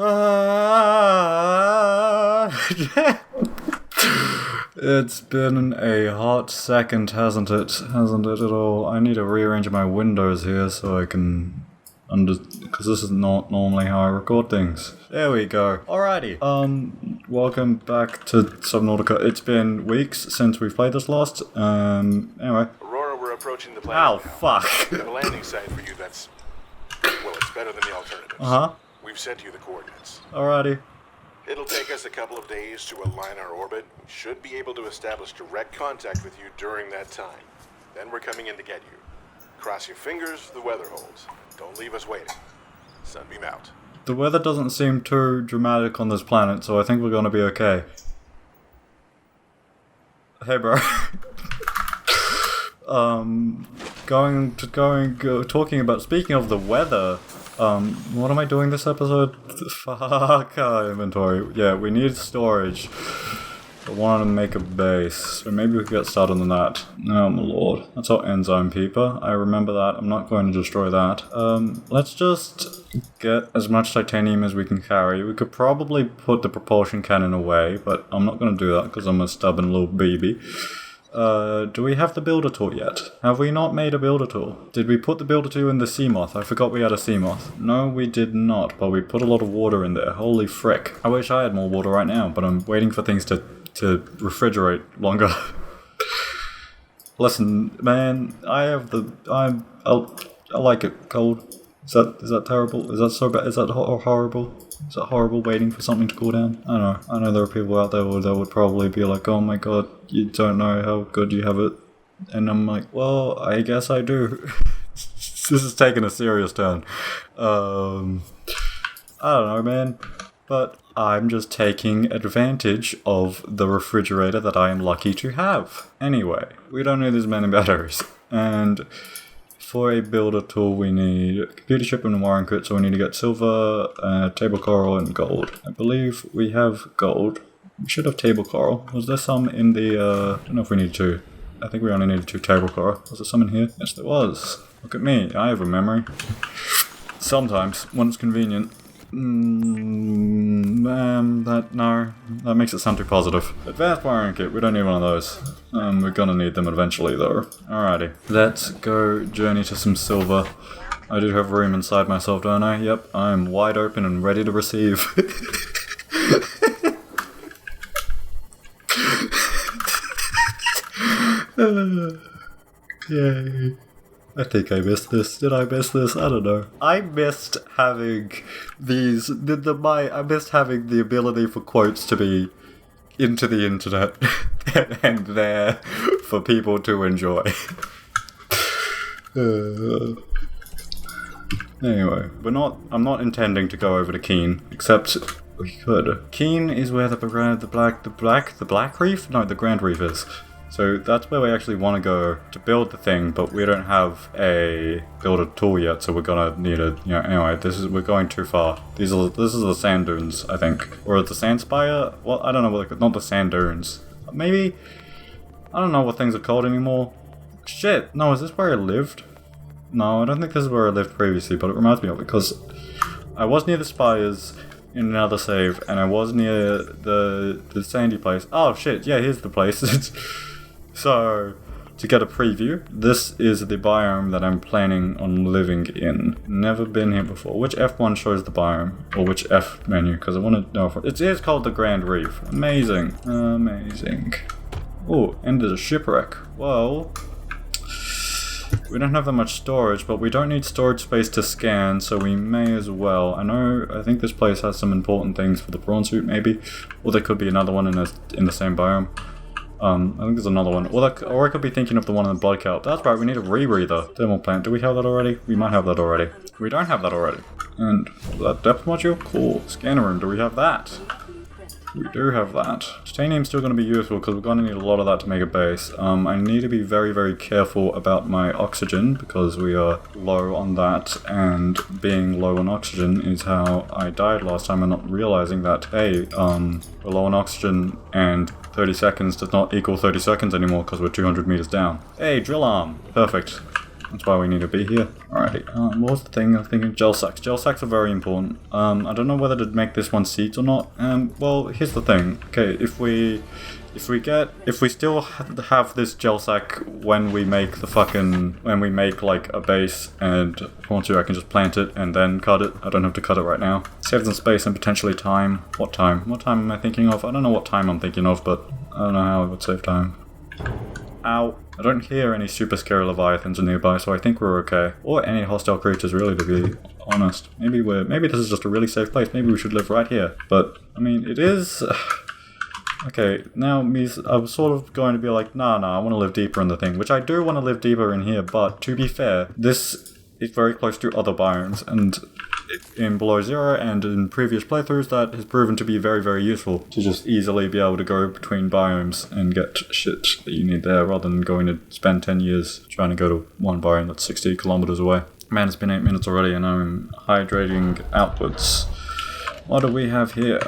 It's been a hot second, hasn't it? Hasn't it at all? I need to rearrange my windows here so I can because this is not normally how I record things. There we go. Alrighty. Welcome back to Subnautica. It's been weeks since we've played this last. Anyway. Aurora, we're approaching the planet. Ow, fuck. We have a landing site for you that's, well, it's better than the alternatives. Uh-huh. We've sent you the coordinates. Alrighty. It'll take us a couple of days to align our orbit. We should be able to establish direct contact with you during that time. Then we're coming in to get you. Cross your fingers, the weather holds. Don't leave us waiting. Sunbeam out. The weather doesn't seem too dramatic on this planet, so I think we're gonna be okay. Hey, bro. Talking about, speaking of the weather, what am I doing this episode? Fuck, inventory. Yeah, we need storage. I wanted to make a base, so maybe we could get started on that. Oh my lord. That's our enzyme peeper. I remember that. I'm not going to destroy that. Let's just get as much titanium as we can carry. We could probably put the propulsion cannon away, but I'm not going to do that because I'm a stubborn little baby. Do we have the builder tool yet? Have we not made a builder tool? Did we put the builder tool in the sea moth? I forgot we had a sea moth. No, we did not, but we put a lot of water in there. Holy frick. I wish I had more water right now, but I'm waiting for things to refrigerate longer. Listen, man, I like it cold. Is that terrible? Is that so bad? Is that horrible? Is it horrible waiting for something to cool down? I don't know. I know there are people out there that would probably be like, oh my god, you don't know how good you have it. And I'm like, well, I guess I do. This is taking a serious turn. I don't know, man. But I'm just taking advantage of the refrigerator that I am lucky to have. Anyway, we don't need as many batteries. And for a builder tool, we need a computer chip and a wiring kit, so we need to get silver, table coral, and gold. I believe we have gold. We should have table coral. Was there some in the, I don't know if we need two. I think we only needed 2 table coral. Was there some in here? Yes, there was. Look at me, I have a memory. Sometimes, when it's convenient. That makes it sound too positive. Advanced wiring kit, we don't need one of those. We're gonna need them eventually though. Alrighty, let's go journey to some silver. I do have room inside myself, don't I? Yep, I'm wide open and ready to receive. Yay. I think I missed this. Did I miss this? I don't know. I missed having these. I missed having the ability for quotes to be into the internet and there for people to enjoy. Anyway, I'm not intending to go over to Keen, except we could. Keen is where the Black Reef? No, the Grand Reef is. So that's where we actually want to go to build the thing, but we don't have a builder tool yet, so we're gonna need a, anyway, we're going too far. This is the sand dunes, I think. Or the sand spire? Well, I don't know, not the sand dunes. Maybe, I don't know what things are called anymore. Shit, no, is this where I lived? No, I don't think this is where I lived previously, but it reminds me of it, because I was near the spires in another save, and I was near the sandy place. Oh shit, yeah, here's the place. So, to get a preview, this is the biome that I'm planning on living in. Never been here before. Which F1 shows the biome? Or which F menu? Because I want to know if it is called the Grand Reef. Amazing. Amazing. Oh, and there's a shipwreck. Well, we don't have that much storage, but we don't need storage space to scan, so we may as well. I think this place has some important things for the prawn suit, maybe. Or there could be another one in the same biome. I think there's another one. Or I could be thinking of the one in the blood kelp. That's right, we need a rebreather. Thermal plant. Do we have that already? We might have that already. We don't have that already. And that depth module? Cool. Scanner room. Do we have that? We do have that. Titanium's still going to be useful because we're going to need a lot of that to make a base. I need to be very, very careful about my oxygen because we are low on that, and being low on oxygen is how I died last time, and not realizing that, hey, we're low on oxygen and 30 seconds does not equal 30 seconds anymore because we're 200 meters down. Hey, drill arm. Perfect. That's why we need to be here. Alrighty, what was the thing? I was thinking gel sacks. Gel sacks are very important. I don't know whether to make this one seeds or not. Well, here's the thing. Okay, if we still have this gel sack when we make like a base, and if I want to, I can just plant it and then cut it. I don't have to cut it right now. Save some space and potentially time. What time? What time am I thinking of? I don't know what time I'm thinking of, but I don't know how it would save time. Ow. I don't hear any super scary leviathans nearby, so I think we're okay. Or any hostile creatures, really, to be honest. Maybe this is just a really safe place. Maybe we should live right here. But, I mean, it is... Okay, now I was sort of going to be like, nah, I want to live deeper in the thing, which I do want to live deeper in here, but to be fair, this is very close to other biomes, and in Below Zero and in previous playthroughs, that has proven to be very, very useful to just easily be able to go between biomes and get shit that you need there, rather than going to spend 10 years trying to go to one biome that's 60 kilometers away. Man, it's been 8 minutes already and I'm hydrating outwards. What do we have here?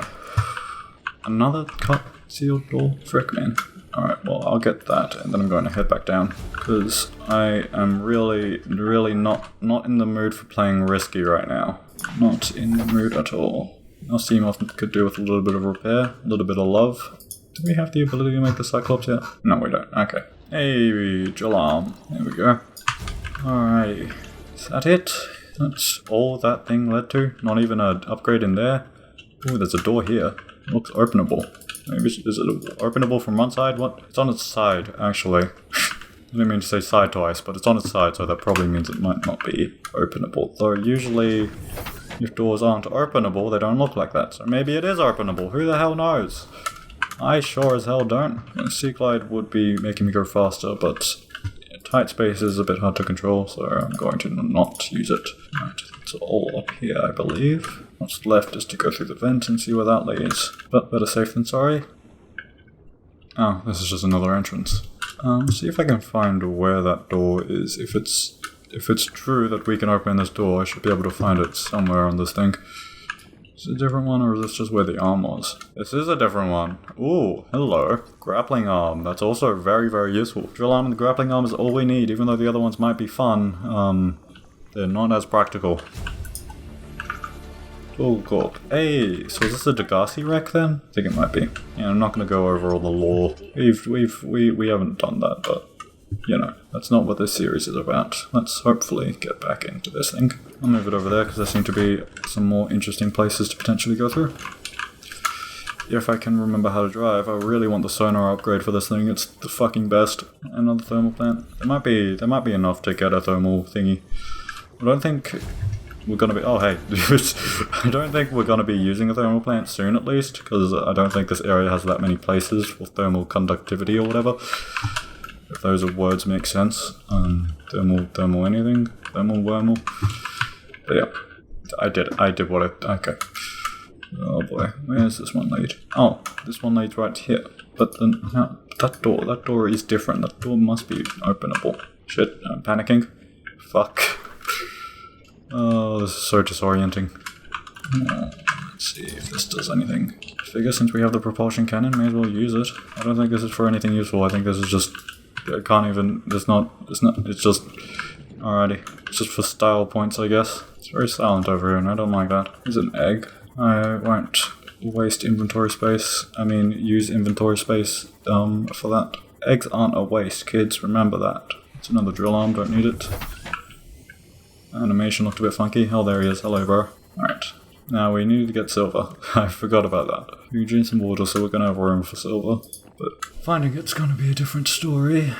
Another cut sealed door? Frick, man. Alright, well, I'll get that, and then I'm going to head back down, because I am really not in the mood for playing risky right now. Not in the mood at all. Our Seamoth could do with a little bit of repair, a little bit of love. Do we have the ability to make the Cyclops yet? No, we don't. Okay. Hey, drill arm. There we go. Alright. Is that it? That's all that thing led to? Not even an upgrade in there? Ooh, there's a door here. It looks openable. Maybe is it openable from one side? What? It's on its side, actually. I didn't mean to say side twice, but it's on its side, so that probably means it might not be openable. Though usually, if doors aren't openable, they don't look like that. So maybe it is openable. Who the hell knows? I sure as hell don't. Sea Glide would be making me go faster, but tight space is a bit hard to control, so I'm going to not use it. Right, it's all up here, I believe. What's left is to go through the vent and see where that leads. But better safe than sorry. Oh, this is just another entrance. See if I can find where that door is. If it's true that we can open this door, I should be able to find it somewhere on this thing. Is it a different one, or is this just where the arm was? This is a different one. Ooh, hello. Grappling arm. That's also very, very useful. Drill arm and the grappling arm is all we need, even though the other ones might be fun. They're not as practical. Oh god. Hey, so is this a Degassi wreck then? I think it might be. Yeah, I'm not gonna go over all the lore. We haven't done that, but you know, that's not what this series is about. Let's hopefully get back into this thing. I'll move it over there because there seem to be some more interesting places to potentially go through. If I can remember how to drive, I really want the sonar upgrade for this thing. It's the fucking best. Another thermal plant. There might be enough to get a thermal thingy. I don't think we're gonna be. Oh hey, I don't think we're gonna be using a thermal plant soon, at least, because I don't think this area has that many places for thermal conductivity or whatever. If those words make sense. Thermal anything? Thermal wormal? But yeah. I did what I... Okay. Oh boy. Where's this one lead? Oh, this one leads right here. But then, that door is different. That door must be openable. Shit, I'm panicking. Fuck. Oh, this is so disorienting. Let's see if this does anything. I figure since we have the propulsion cannon, may as well use it. I don't think this is for anything useful. I think this is just... I can't even... It's just... Alrighty. It's just for style points, I guess. It's very silent over here, and I don't like that. There's an egg. I won't waste inventory space. I mean, use inventory space, for that. Eggs aren't a waste, kids. Remember that. It's another drill arm. Don't need it. Animation looked a bit funky. Oh, there he is. Hello, bro. Alright. Now, we need to get silver. I forgot about that. We drink some water, so we're gonna have room for silver. But finding it's gonna be a different story.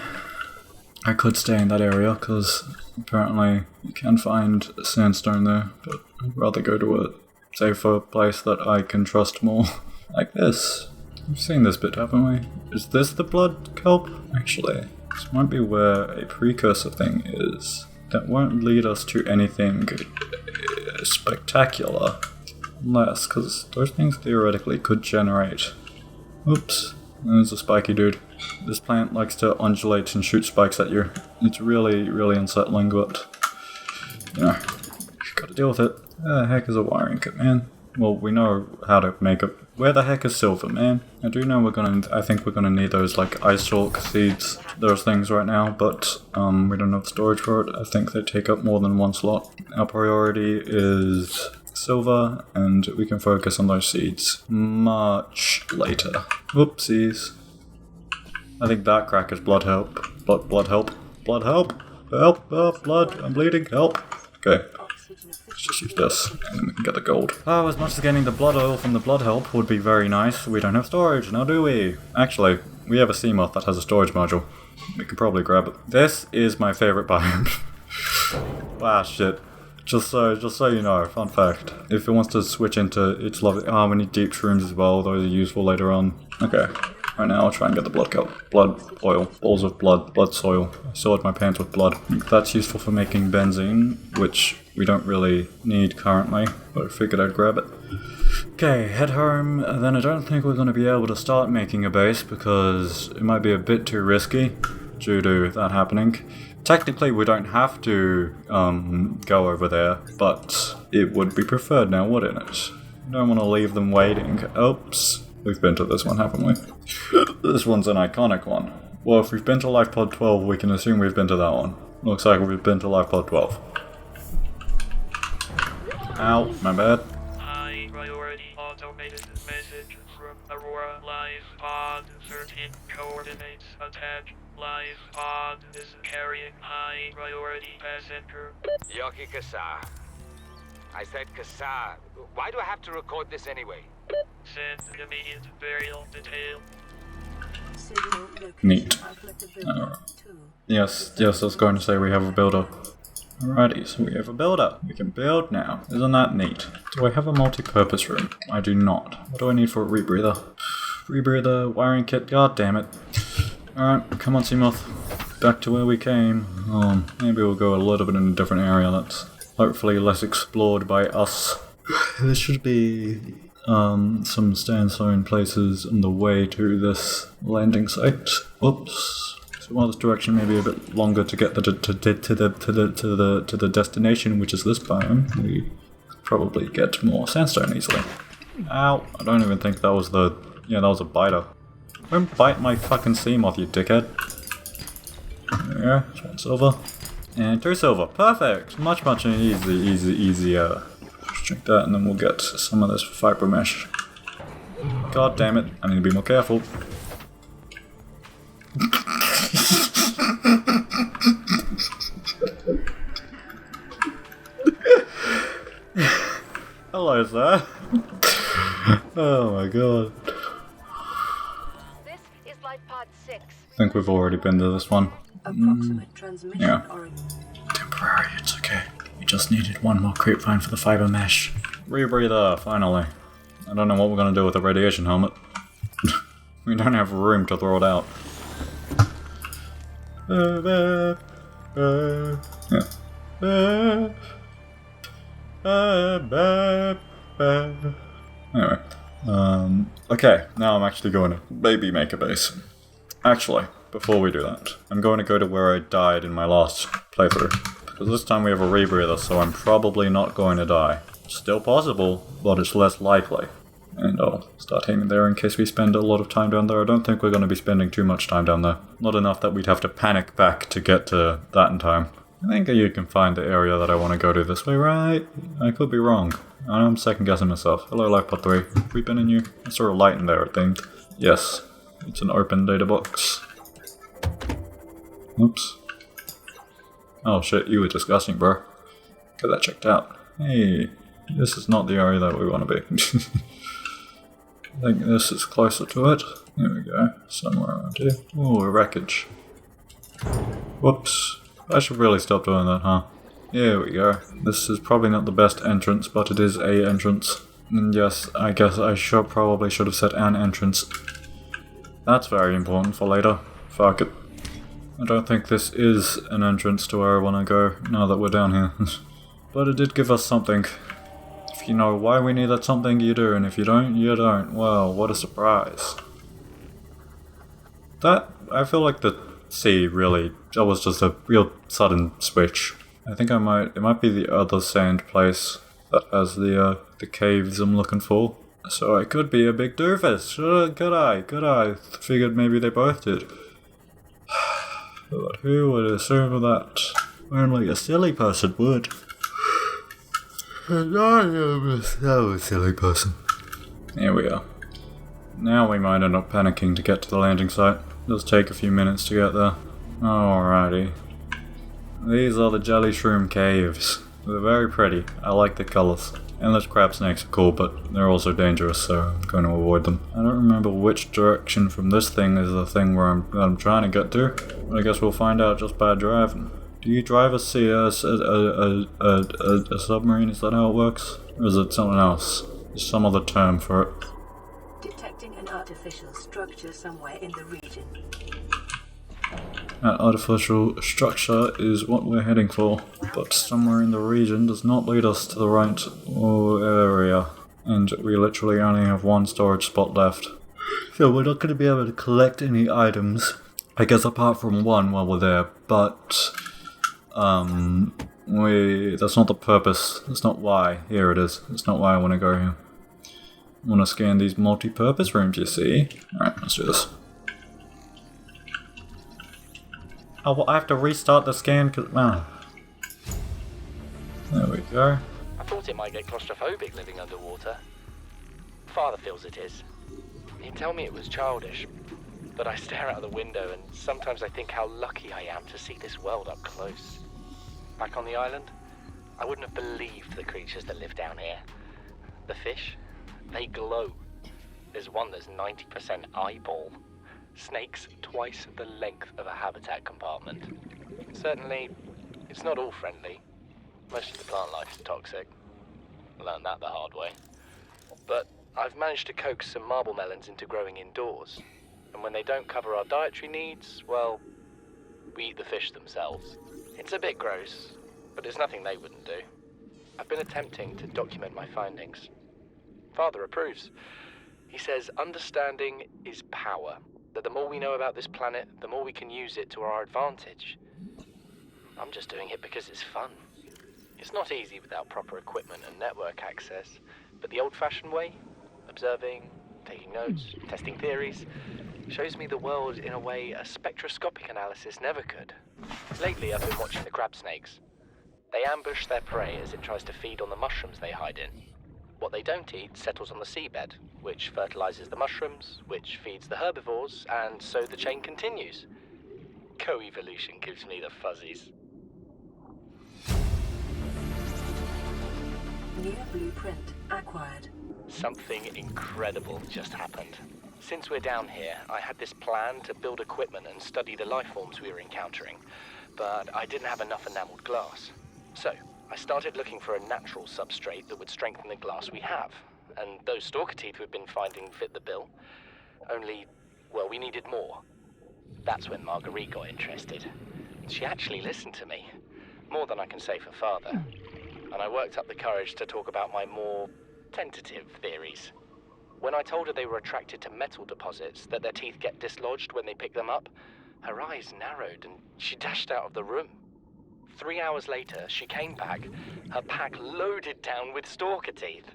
I could stay in that area, because apparently you can find sandstone there, but I'd rather go to a safer place that I can trust more. Like this. We've seen this bit, haven't we? Is this the blood kelp? Actually, this might be where a precursor thing is. That won't lead us to anything spectacular. Unless, because those things theoretically could generate... Oops. There's a spiky dude. This plant likes to undulate and shoot spikes at you. It's really, really unsettling, but... You know, gotta deal with it. Where the heck is a wiring kit, man? Well, we know how to make it. Where the heck is silver, man? I do know I think we're gonna need those, like, ice stalk seeds, those things right now, but, we don't have storage for it. I think they take up more than one slot. Our priority is silver, and we can focus on those seeds much later. Whoopsies. I think that crack is blood help. Blood help. Blood help! Help! Blood! I'm bleeding! Help! Okay. Let's just use this, and then we can get the gold. Oh, as much as getting the blood oil from the blood help would be very nice, we don't have storage, now do we? Actually, we have a sea moth that has a storage module. We can probably grab it. This is my favorite biome. Ah, shit. Just so you know, fun fact. If it wants to switch into its lovely... Ah, we need deep shrooms as well, those are useful later on. Okay. Right now, I'll try and get the blood oil, balls of blood soil. I soiled my pants with blood. That's useful for making benzene, which we don't really need currently, but I figured I'd grab it. Okay, head home. Then I don't think we're going to be able to start making a base because it might be a bit too risky due to that happening. Technically, we don't have to go over there, but it would be preferred now, wouldn't it? Don't want to leave them waiting. Oops. We've been to this one, haven't we? This one's an iconic one. Well, if we've been to Life Pod 12, we can assume we've been to that one. Looks like we've been to Life Pod 12. Ow, my bad. High priority automated message from Aurora Live Pod 13 coordinates attached. Live Pod is carrying high priority passenger. Yoki Kasa. I said Kasa. Why do I have to record this anyway? Send immediate burial detail. Neat. Yes, I was going to say we have a builder. Alrighty, so we have a builder. We can build now. Isn't that neat? Do I have a multi-purpose room? I do not. What do I need for a rebreather? Rebreather, wiring kit, god damn it. Alright, come on, Seamoth. Back to where we came. Maybe we'll go a little bit in a different area that's hopefully less explored by us. There should be some sandstone places on the way to this landing site. Whoops. So while this direction may be a bit longer to get to the destination, which is this biome, we could probably get more sandstone easily. Ow! I don't even think that was the... Yeah, that was a biter. Don't bite my fucking sea moth, you dickhead. There, that's 1 silver. And 2 silver. Perfect! Much easier. Just drink that and then we'll get some of this fiber mesh. God damn it, I need to be more careful. Hello, sir. Oh my god. This is Life Pod 6. I think we've already been to this one. Approximate transmission. Yeah. Temporary, it's okay. We just needed one more creep vine for the fiber mesh. Rebreather, finally. I don't know what we're gonna do with the radiation helmet. We don't have room to throw it out. Anyway. Okay, now I'm actually going to maybe make a base. Actually, before we do that, I'm going to go to where I died in my last playthrough. Because this time we have a rebreather, so I'm probably not going to die. It's still possible, but it's less likely. And I'll start aiming there in case we spend a lot of time down there. I don't think we're going to be spending too much time down there. Not enough that we'd have to panic back to get to that in time. I think you can find the area that I want to go to this way, right? I could be wrong. I'm second guessing myself. Hello, Ep.3. We've been in you. I saw a light in there, I think. Yes. It's an open data box. Oops. Oh shit, you were disgusting, bro. Get that checked out. Hey, this is not the area that we want to be. I think this is closer to it. There we go. Somewhere around here. Ooh, a wreckage. Whoops. I should really stop doing that, huh? Here we go. This is probably not the best entrance, but it is a entrance. And yes, I guess I probably should have said an entrance. That's very important for later. Fuck it. I don't think this is an entrance to where I want to go now that we're down here. But it did give us something. If you know why we need that something, you do, and if you don't, you don't. Well, what a surprise. I feel like the sea really, that was just a real sudden switch. I think it might be the other sand place. that has the caves I'm looking for. So I could be a big doofus. Could I? Figured maybe they both did. But who would assume that only a silly person would? And I am a so silly person. Here we are. Now we might end up panicking to get to the landing site. Does take a few minutes to get there. Alrighty. These are the jelly shroom caves. They're very pretty. I like the colours. Endless crab snakes are cool, but they're also dangerous, so I'm going to avoid them. I don't remember which direction from this thing is the thing where I'm trying to get to. But I guess we'll find out just by driving. Do you drive a submarine? Is that how it works? Or is it something else? There's some other term for it. Detecting an artificial structure somewhere in the region. That artificial structure is what we're heading for, but somewhere in the region does not lead us to the right area, and we literally only have one storage spot left. So we're not going to be able to collect any items, I guess apart from one while we're there, but that's not the purpose, that's not why. Here it is, that's not why I want to go here. I want to scan these multi-purpose rooms, you see. Alright, let's do this. Oh, well, I have to restart the scan because... Oh. There we go. I thought it might get claustrophobic living underwater. Father feels it is. He'd tell me it was childish, but I stare out of the window and sometimes I think how lucky I am to see this world up close. Back on the island, I wouldn't have believed the creatures that live down here. The fish, they glow. There's one that's 90% eyeball. Snakes twice the length of a habitat compartment. Certainly, it's not all friendly. Most of the plant life is toxic. Learned that the hard way. But I've managed to coax some marble melons into growing indoors. And when they don't cover our dietary needs, well, we eat the fish themselves. It's a bit gross, but it's nothing they wouldn't do. I've been attempting to document my findings. Father approves. He says understanding is power. That the more we know about this planet, the more we can use it to our advantage. I'm just doing it because it's fun. It's not easy without proper equipment and network access, but the old-fashioned way, observing, taking notes, testing theories, shows me the world in a way a spectroscopic analysis never could. Lately, I've been watching the crab snakes. They ambush their prey as it tries to feed on the mushrooms they hide in. What they don't eat settles on the seabed, which fertilizes the mushrooms, which feeds the herbivores, and so the chain continues. Co-evolution gives me the fuzzies. New blueprint acquired. Something incredible just happened. Since we're down here, I had this plan to build equipment and study the life forms we were encountering, but I didn't have enough enameled glass. So, I started looking for a natural substrate that would strengthen the glass we have, and those stalker teeth we've been finding fit the bill. Only, well, we needed more. That's when Marguerite got interested. She actually listened to me, more than I can say for Father. And I worked up the courage to talk about my more tentative theories. When I told her they were attracted to metal deposits, that their teeth get dislodged when they pick them up, her eyes narrowed and she dashed out of the room. 3 hours later, she came back, her pack loaded down with stalker teeth.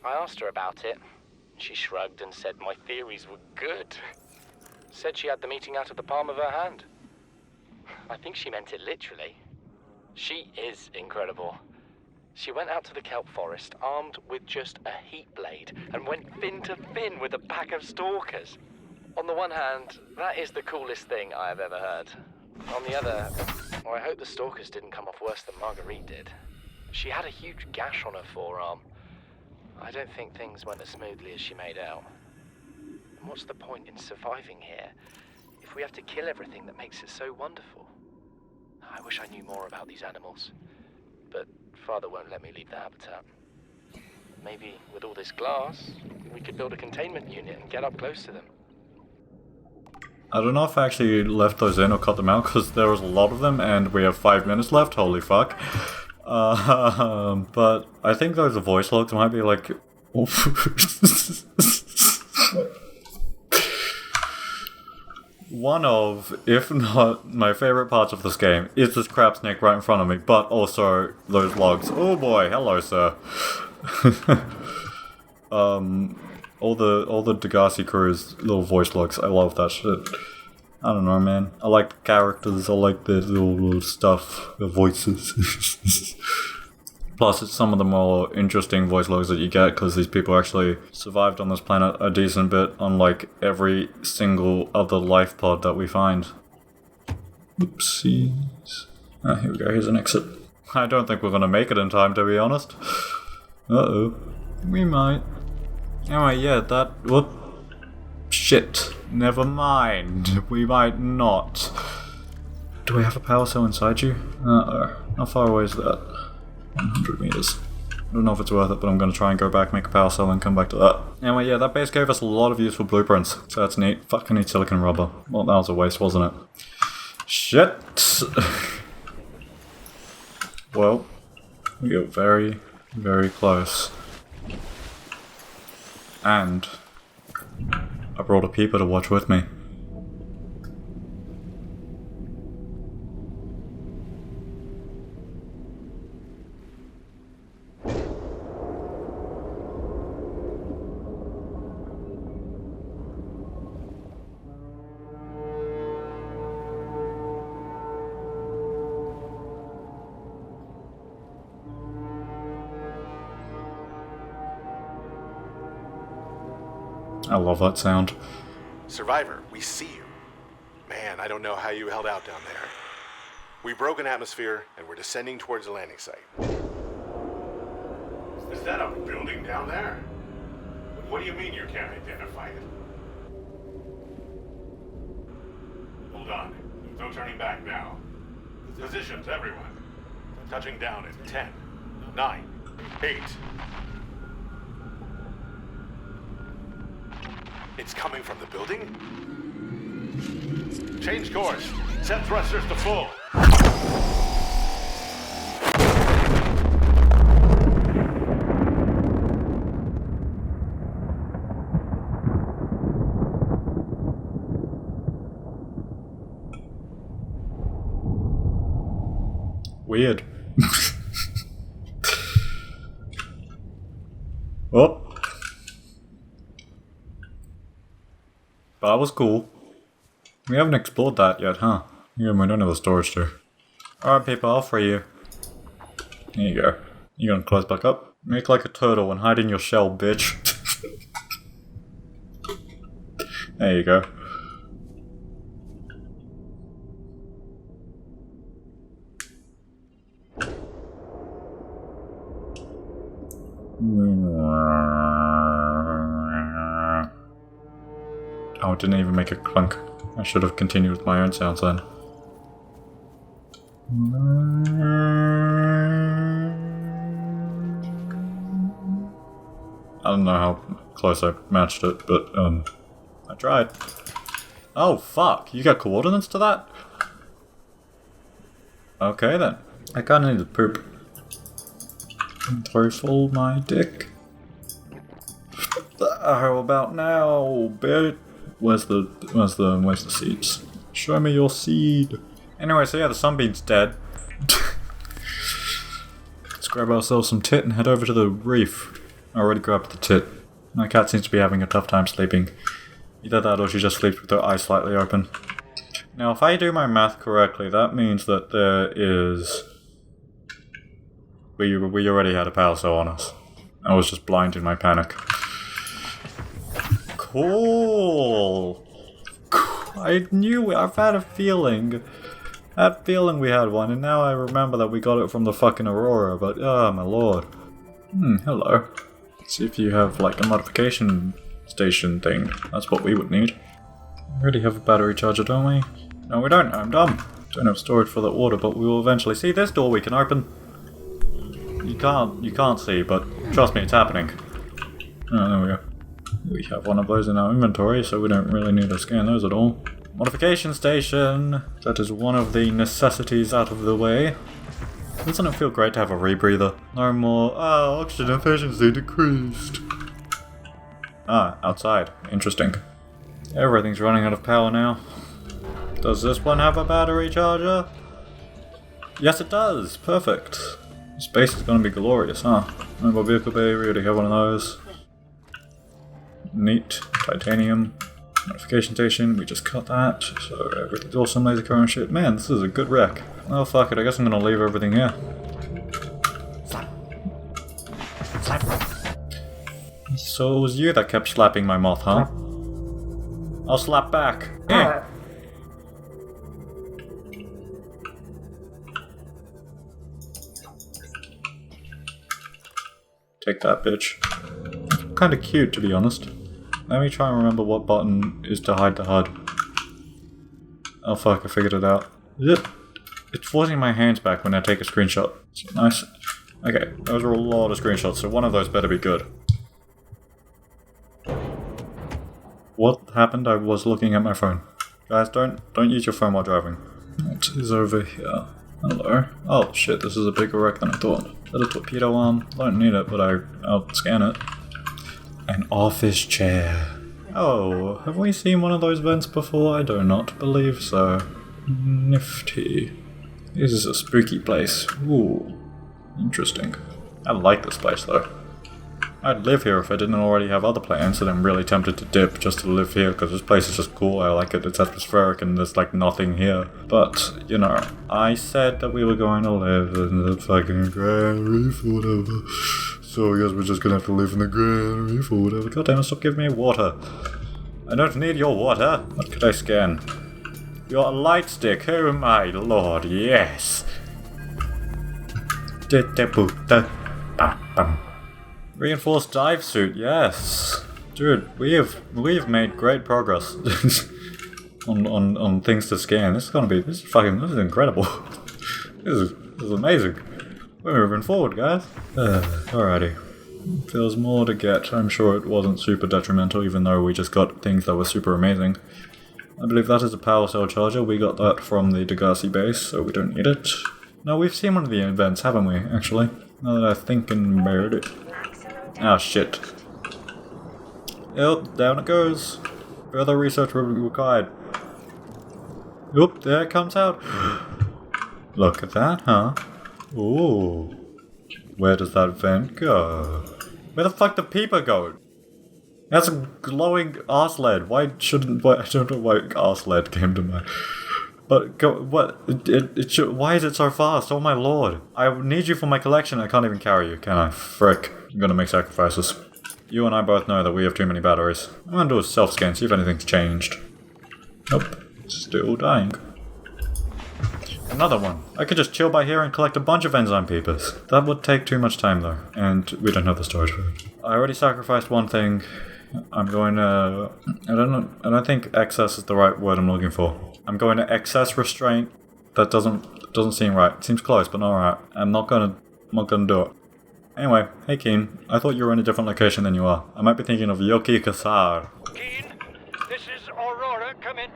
I asked her about it. She shrugged and said my theories were good. Said she had the meeting out of the palm of her hand. I think she meant it literally. She is incredible. She went out to the kelp forest armed with just a heat blade and went fin to fin with a pack of stalkers. On the one hand, that is the coolest thing I have ever heard. On the other, well, I hope the stalkers didn't come off worse than Marguerite did. She had a huge gash on her forearm. I don't think things went as smoothly as she made out. And what's the point in surviving here if we have to kill everything that makes it so wonderful? I wish I knew more about these animals, but Father won't let me leave the habitat. Maybe with all this glass, we could build a containment unit and get up close to them. I don't know if I actually left those in or cut them out because there was a lot of them and we have 5 minutes left, holy fuck. But I think those voice logs might be like... one of, if not my favorite parts of this game, is this crab snake right in front of me, but also those logs. Oh boy, hello, sir. All the Degassi crew's little voice logs, I love that shit. I don't know, man. I like the characters, I like their little stuff, their voices. Plus, it's some of the more interesting voice logs that you get, because these people actually survived on this planet a decent bit, unlike every single other life pod that we find. Oopsies. Ah, here we go, here's an exit. I don't think we're gonna make it in time, to be honest. Uh-oh. We might. Anyway, yeah, that... Whoop. Shit. Never mind. We might not. Do we have a power cell inside you? Uh-oh. How far away is that? 100 meters. I don't know if it's worth it, but I'm going to try and go back, make a power cell, and come back to that. Anyway, yeah, that base gave us a lot of useful blueprints, so that's neat. Fuck, I need silicon rubber. Well, that was a waste, wasn't it? Shit! Well, we got very, very close. And I brought a peeper to watch with me. I love that sound. Survivor, we see you. Man, I don't know how you held out down there. We broke an atmosphere, and we're descending towards the landing site. Is that a building down there? What do you mean you can't identify it? Hold on. No turning back now. Positions, everyone. Touching down in 10, 9, 8. It's coming from the building? Change course. Set thrusters to full. Weird. Oh. That was cool. We haven't explored that yet, huh? Yeah, we don't have the storage too. Alright people, I'll free you. There you go. You gonna close back up? Make like a turtle and hide in your shell, bitch. There you go. Oh, it didn't even make a clunk. I should have continued with my own sounds then. I don't know how close I matched it, but I tried. Oh fuck, you got coordinates to that? Okay then. I kinda need to poop. Throw full my dick. How about now, bitch? Where's the seeds? Show me your seed. Anyway, so yeah, the sunbeam's dead. Let's grab ourselves some tit and head over to the reef. I already grabbed the tit. My cat seems to be having a tough time sleeping. Either that or she just sleeps with her eyes slightly open. Now, if I do my math correctly, that means that there is... We already had a power cell on us. I was just blind in my panic. Cool! I knew, I've had a feeling. That feeling we had one, and now I remember that we got it from the fucking Aurora, but oh my lord. Hello. Let's see if you have like a modification station thing. That's what we would need. We already have a battery charger, don't we? No, we don't. I'm dumb. Don't have storage for the water, but we will eventually. See this door we can open. You can't see, but trust me, it's happening. Oh, there we go. We have one of those in our inventory, so we don't really need to scan those at all. Modification station. That is one of the necessities out of the way. Doesn't it feel great to have a rebreather? No more, oxygen efficiency decreased. Ah, outside. Interesting. Everything's running out of power now. Does this one have a battery charger? Yes, it does. Perfect. Space is gonna be glorious, huh? Mobile vehicle bay, we already have one of those. Neat. Titanium. Notification station, we just cut that. So everything's awesome, laser current shit. Man, this is a good wreck. Oh fuck it, I guess I'm gonna leave everything here. So it was you that kept slapping my moth, huh? I'll slap back. Eh. Take that, bitch. Kinda cute, to be honest. Let me try and remember what button is to hide the HUD. Oh fuck, I figured it out. It's forcing my hands back when I take a screenshot. So nice. Okay, those are a lot of screenshots, so one of those better be good. What happened? I was looking at my phone. Guys, don't use your phone while driving. What is over here? Hello. Oh shit, this is a bigger wreck than I thought. Little torpedo arm. Don't need it, but I'll scan it. An office chair. Oh, have we seen one of those vents before? I do not believe so. Nifty. This is a spooky place. Ooh. Interesting. I like this place though. I'd live here if I didn't already have other plans, and I'm really tempted to dip just to live here because this place is just cool. I like it. It's atmospheric and there's like nothing here. But, you know, I said that we were going to live in the fucking Grand Reef or whatever. So I guess we're just gonna have to live in the Grand Reef or whatever. God damn it, stop giving me water. I don't need your water. What could I scan? Your light stick. Oh my lord, yes. Reinforced dive suit, yes. Dude, we've made great progress on things to scan. This is incredible. This is amazing. We're moving forward, guys. Alrighty. There's more to get. I'm sure it wasn't super detrimental, even though we just got things that were super amazing. I believe that is a power cell charger. We got that from the Degassi base, so we don't need it. No, we've seen one of the events, haven't we, actually? Now that I think about it. Ah, shit. Yep, down it goes. Further research will be required. Oop, there it comes out. Look at that, huh? Ooh. Where does that vent go? Where the fuck did Peeper go? That's a glowing arse lead. I don't know why arse lead came to mind. But why is it so fast? Oh my lord. I need you for my collection. I can't even carry you, can I? Frick. I'm gonna make sacrifices. You and I both know that we have too many batteries. I'm gonna do a self-scan, see if anything's changed. Nope. Still dying. Another one. I could just chill by here and collect a bunch of enzyme peepers. That would take too much time though, and we don't have the storage for it. I already sacrificed one thing. I'm going to... I don't think excess is the right word I'm looking for. I'm going to excess restraint. That doesn't seem right. It seems close, but not right. I'm not gonna do it. Anyway, hey Keen. I thought you were in a different location than you are. I might be thinking of Yoki Kasar. Keen, this is Aurora. Come in.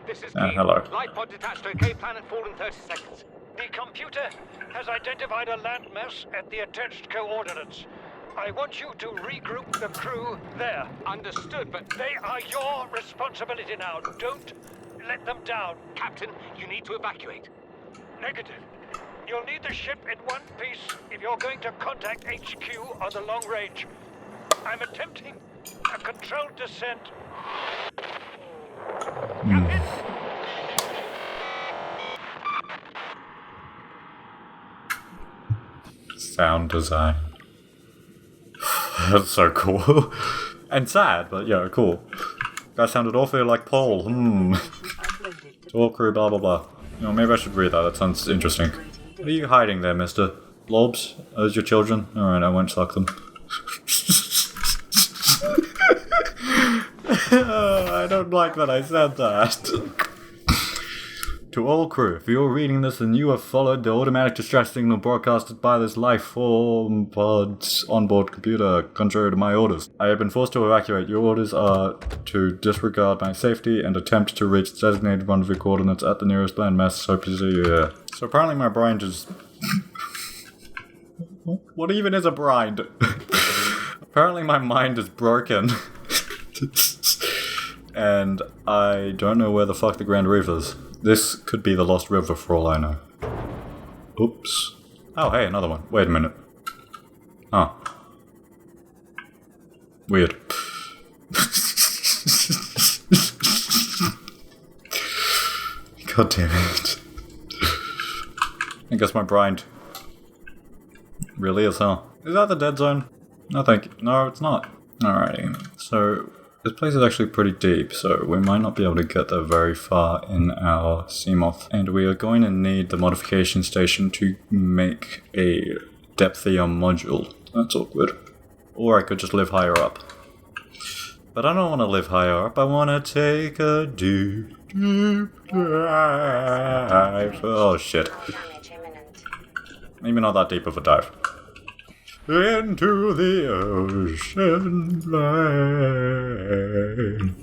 This is Keen. Hello. Light pod detached to Cape Planet fall in 30 seconds. The computer has identified a landmass at the attached coordinates. I want you to regroup the crew there. Understood, but... They are your responsibility now. Don't let them down. Captain, you need to evacuate. Negative. You'll need the ship in one piece if you're going to contact HQ on the long range. I'm attempting a controlled descent. Captain! Sound design. That's so cool. And sad, but yeah, cool. Guy sounded awfully like Paul. All crew, blah blah blah. You know, maybe I should read that. That sounds interesting. What are you hiding there, mister? Lobs? Those your children? Alright, I won't suck them. I don't like that I said that. To all crew, if you're reading this and you have followed the automatic distress signal broadcasted by this life form pod's onboard computer, contrary to my orders, I have been forced to evacuate. Your orders are to disregard my safety and attempt to reach designated rendezvous coordinates at the nearest landmass. Hope to see you here. So apparently my brain just... What even is a brain? Apparently my mind is broken. And I don't know where the fuck the Grand Reef is. This could be the Lost River for all I know. Oops. Oh, hey, another one. Wait a minute. Huh. Weird. God damn it. I guess my brain really is, huh? Is that the dead zone? No, thank you. No, it's not. Alrighty. So, this place is actually pretty deep, so we might not be able to get there very far in our Seamoth. And we are going to need the modification station to make a Ep.3 module. That's awkward. Or I could just live higher up. But I don't want to live higher up. I want to take a deep dive. Oh shit. Maybe not that deep of a dive. Into the ocean line.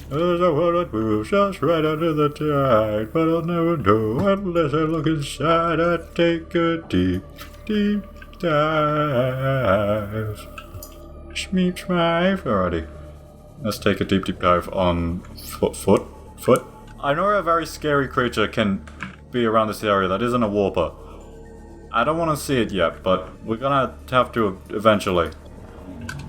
There's a world that moves just right under the tide, but I'll never know unless I look inside. I take a deep, deep dive. Schmeep schmive. Alrighty. Let's take a deep, deep dive on foot. I know a very scary creature can be around this area that isn't a warper. I don't want to see it yet, but we're gonna have to eventually.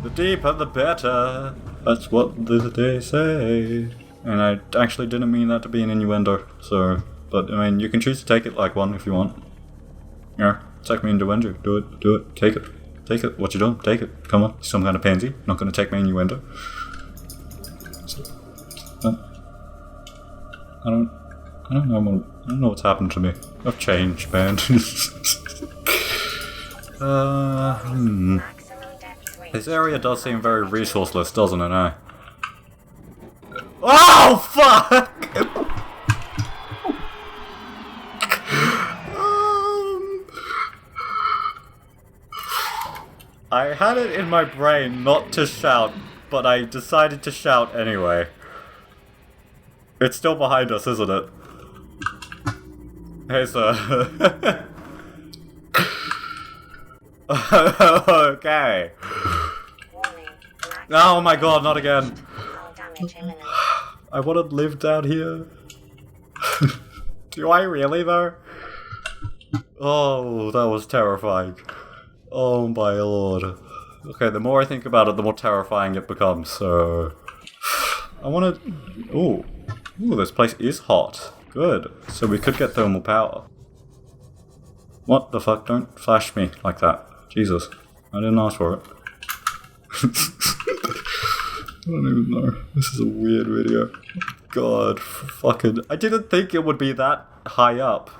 The deeper the better. That's what they say. And I actually didn't mean that to be an innuendo, so... But, I mean, you can choose to take it like one if you want. Yeah, take me innuendo. Do it, take it. Take it, what you doing? Take it, come on. Some kind of pansy, not gonna take my innuendo. So, I don't know what's happened to me. I've changed, man. This area does seem very resourceless, doesn't it, eh? Oh, fuck! I had it in my brain not to shout, but I decided to shout anyway. It's still behind us, isn't it? Hey, sir. Okay. Oh my god, not again. I want to live down here. Do I really, though? Oh, that was terrifying. Oh my lord. Okay, the more I think about it, the more terrifying it becomes, so... I want to... Ooh, this place is hot. Good. So we could get thermal power. What the fuck? Don't flash me like that. Jesus. I didn't ask for it. I don't even know. This is a weird video. God, fucking... I didn't think it would be that high up.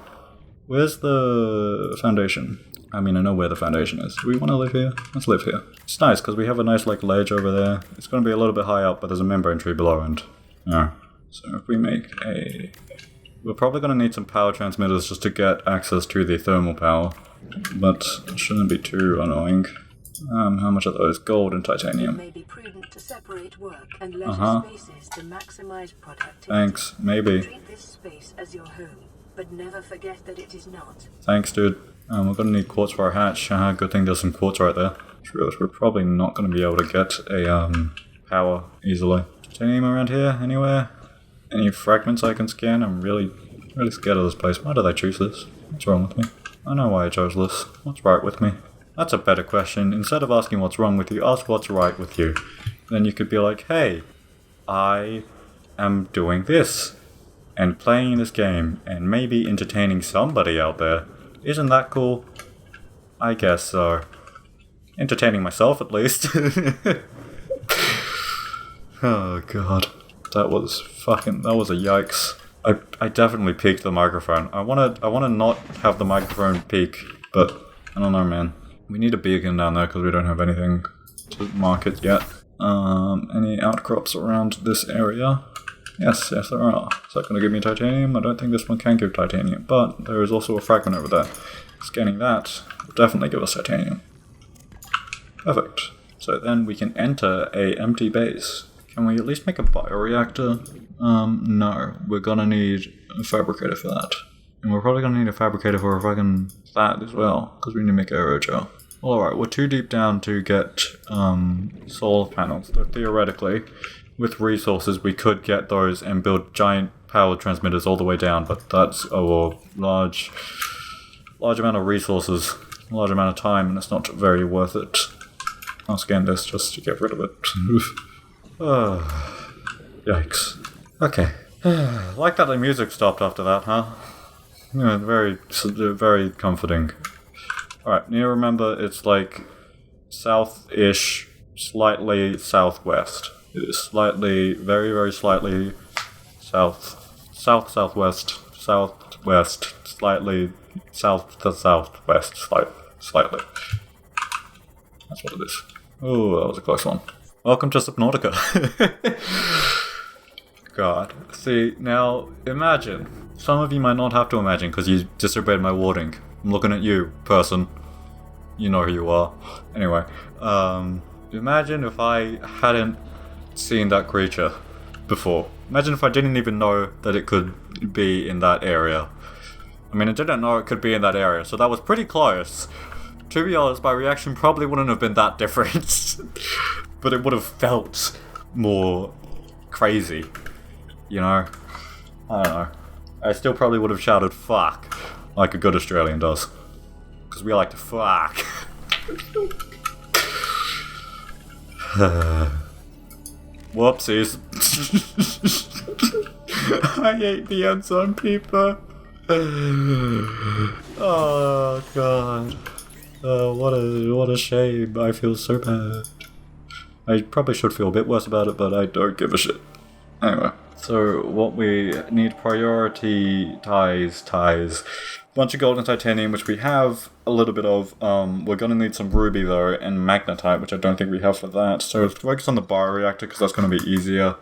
Where's the foundation? I mean, I know where the foundation is. Do we want to live here? Let's live here. It's nice, because we have a nice, like, ledge over there. It's going to be a little bit high up, but there's a membrane tree below, and... Yeah. So if we make a... We're probably going to need some power transmitters just to get access to the thermal power. But it shouldn't be too annoying. How much are those? Gold and titanium. It may be prudent to separate work and leisure spaces to maximize productivity. Thanks, maybe. Treat this space as your home, but never forget that it is not. Thanks, dude. We're gonna need quartz for our hatch. Good thing there's some quartz right there. We're probably not gonna be able to get a power easily. Titanium around here? Anywhere? Any fragments I can scan? I'm really scared of this place. Why did I choose this? What's wrong with me? I know why I chose this. What's right with me? That's a better question. Instead of asking what's wrong with you, ask what's right with you. Then you could be like, hey, I am doing this, and playing this game, and maybe entertaining somebody out there. Isn't that cool? I guess so. Entertaining myself, at least. Oh god. That was a yikes. I definitely peaked the microphone. I wanna not have the microphone peak, but I don't know, man. We need a beacon down there because we don't have anything to mark it yet. Any outcrops around this area? Yes, there are. Is that going to give me titanium? I don't think this one can give titanium, but there is also a fragment over there. Scanning that will definitely give us titanium. Perfect. So then we can enter a empty base. Can we at least make a bioreactor? No. We're gonna need a fabricator for that. And we're probably gonna need a fabricator for a fucking that as well, because we need to make aerogel. Alright, we're too deep down to get solar panels. So theoretically, with resources, we could get those and build giant power transmitters all the way down, but that's a large amount of resources, a large amount of time, and it's not very worth it. I'll scan this just to get rid of it. Yikes. Okay. Like that the music stopped after that, huh? Yeah, very comforting. Alright, need to remember it's like south-ish, slightly southwest. It is slightly, very slightly southwest, slightly south to southwest, slightly. That's what it is. Oh, that was a close one. Welcome to Subnautica. God. See, now, imagine. Some of you might not have to imagine because you disobeyed my warning. I'm looking at you, person. You know who you are. Anyway, imagine if I hadn't seen that creature before. Imagine if I didn't even know that it could be in that area. I mean, I didn't know it could be in that area, so that was pretty close. To be honest, my reaction probably wouldn't have been that different. But it would have felt more crazy. You know? I don't know. I still probably would have shouted fuck, like a good Australian does. Because we like to fuck. Whoopsies. I hate the unsung people. Oh god. What a shame. I feel so bad. I probably should feel a bit worse about it, but I don't give a shit. Anyway, so what we need ties. Bunch of gold and titanium, which we have a little bit of. We're gonna need some ruby though, and magnetite, which I don't think we have for that. So let's focus on the bioreactor because that's gonna be easier.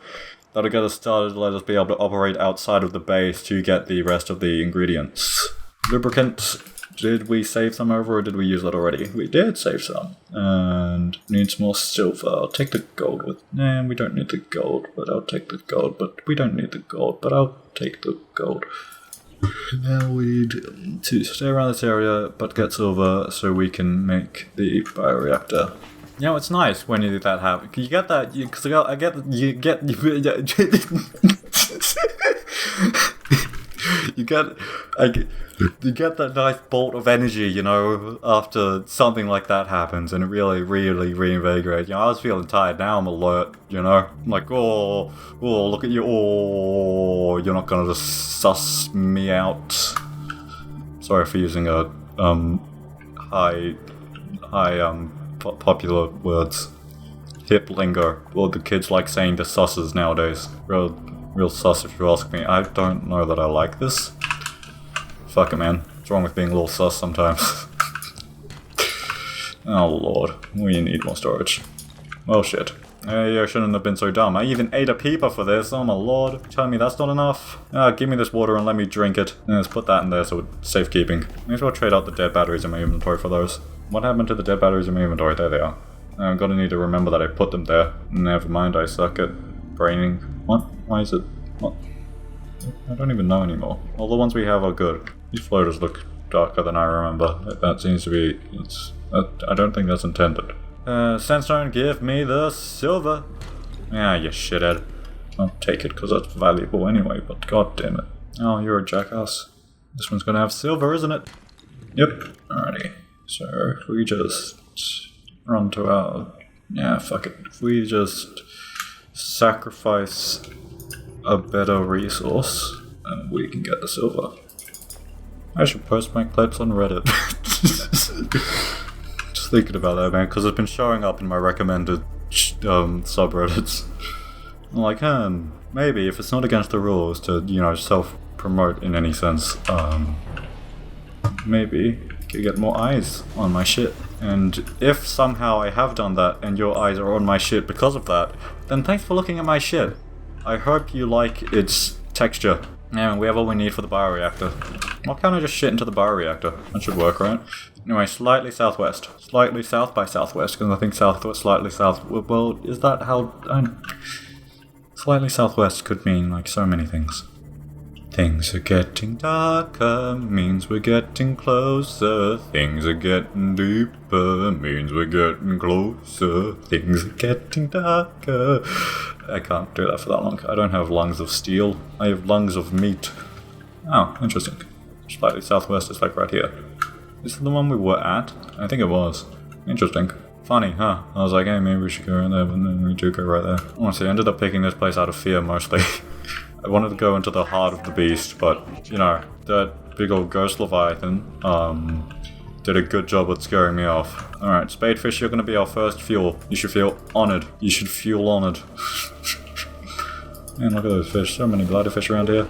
That'll get us started, let us be able to operate outside of the base to get the rest of the ingredients. Lubricant. Did we save some over or did we use that already? We did save some. And needs more silver. I'll take the gold with... Nah, we don't need the gold, but I'll take the gold. But we don't need the gold, but I'll take the gold. Now we need to stay around this area, but get silver so we can make the bioreactor. You know, it's nice when you do that happen. You get that... You get that nice bolt of energy, you know, after something like that happens, and it really reinvigorates. You know, I was feeling tired, now I'm alert, you know? I'm like, oh, look at you, oh, you're not gonna just suss me out. Sorry for using a, popular words. Hip lingo, or the kids like saying the susses nowadays. Real sus if you ask me. I don't know that I like this. Fuck it, man. What's wrong with being a little sus sometimes? Oh lord, we need more storage. Well shit. Hey, I shouldn't have been so dumb. I even ate a peeper for this, oh my lord. Telling me that's not enough? Give me this water and let me drink it. Let's put that in there so it's safekeeping. May as well trade out the dead batteries in my inventory for those. What happened to the dead batteries in my inventory? There they are. I'm gonna need to remember that I put them there. Never mind, I suck at braining. What? Why is it? What? I don't even know anymore. All the ones we have are good. These floaters look darker than I remember. That seems to be... I don't think that's intended. Sandstone, give me the silver! Yeah, you shithead. I'll take it because that's valuable anyway, but god damn it. Oh, you're a jackass. This one's gonna have silver, isn't it? Yep. Alrighty. So, if we just run to our... Yeah, fuck it. If we just sacrifice a better resource, and we can get the silver. I should post my clips on Reddit. Just thinking about that, man, because it's been showing up in my recommended subreddits. I'm like, maybe if it's not against the rules to, you know, self-promote in any sense, maybe I could get more eyes on my shit. And if somehow I have done that and your eyes are on my shit because of that, then thanks for looking at my shit. I hope you like its texture. And we have all we need for the bioreactor. Why can't I just shit into the bioreactor? That should work, right? Anyway, slightly southwest. Slightly south by southwest, because I think southwest, slightly south... Well, is that how... Slightly southwest could mean, like, so many things. Things are getting darker, means we're getting closer. Things are getting deeper, means we're getting closer. Things are getting darker. I can't do that for that long. I don't have lungs of steel. I have lungs of meat. Oh, interesting. Slightly southwest is like right here. Is it the one we were at? I think it was. Interesting. Funny, huh? I was like, hey, maybe we should go around there, but then we do go right there. Honestly, I ended up picking this place out of fear mostly. I wanted to go into the heart of the beast, but, you know, that big old ghost leviathan, did a good job at scaring me off. Alright, spadefish, you're gonna be our first fuel. You should feel honored. You should feel honored. Man, look at those fish. So many bloody fish around here.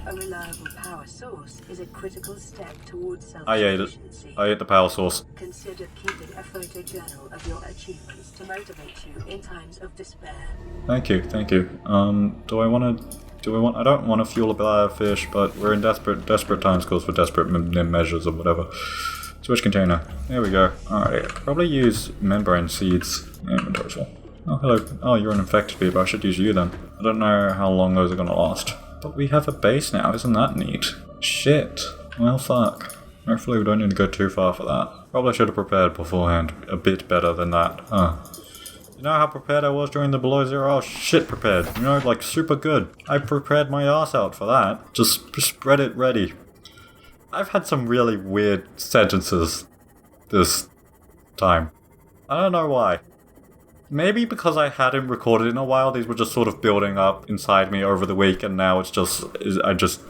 A reliable power source is a critical step towards I ate it. I ate the power source. Consider keeping a photo journal of your achievements to motivate you in times of despair. Thank you, thank you. I don't want to fuel a bladder fish, but we're in desperate times, calls for desperate measures or whatever. Switch container. There we go. Alright, probably use membrane seeds. Inventory full. Oh, hello. Oh, you're an infected beaver. I should use you then. I don't know how long those are gonna last. But we have a base now, isn't that neat? Shit. Well, fuck. Hopefully we don't need to go too far for that. Probably should have prepared beforehand. A bit better than that. You know how prepared I was during the below zero? Oh, shit prepared. You know, like super good. I prepared my ass out for that. Just spread it ready. I've had some really weird sentences this time. I don't know why. Maybe because I hadn't recorded in a while, these were just sort of building up inside me over the week, and now it's just, I'm just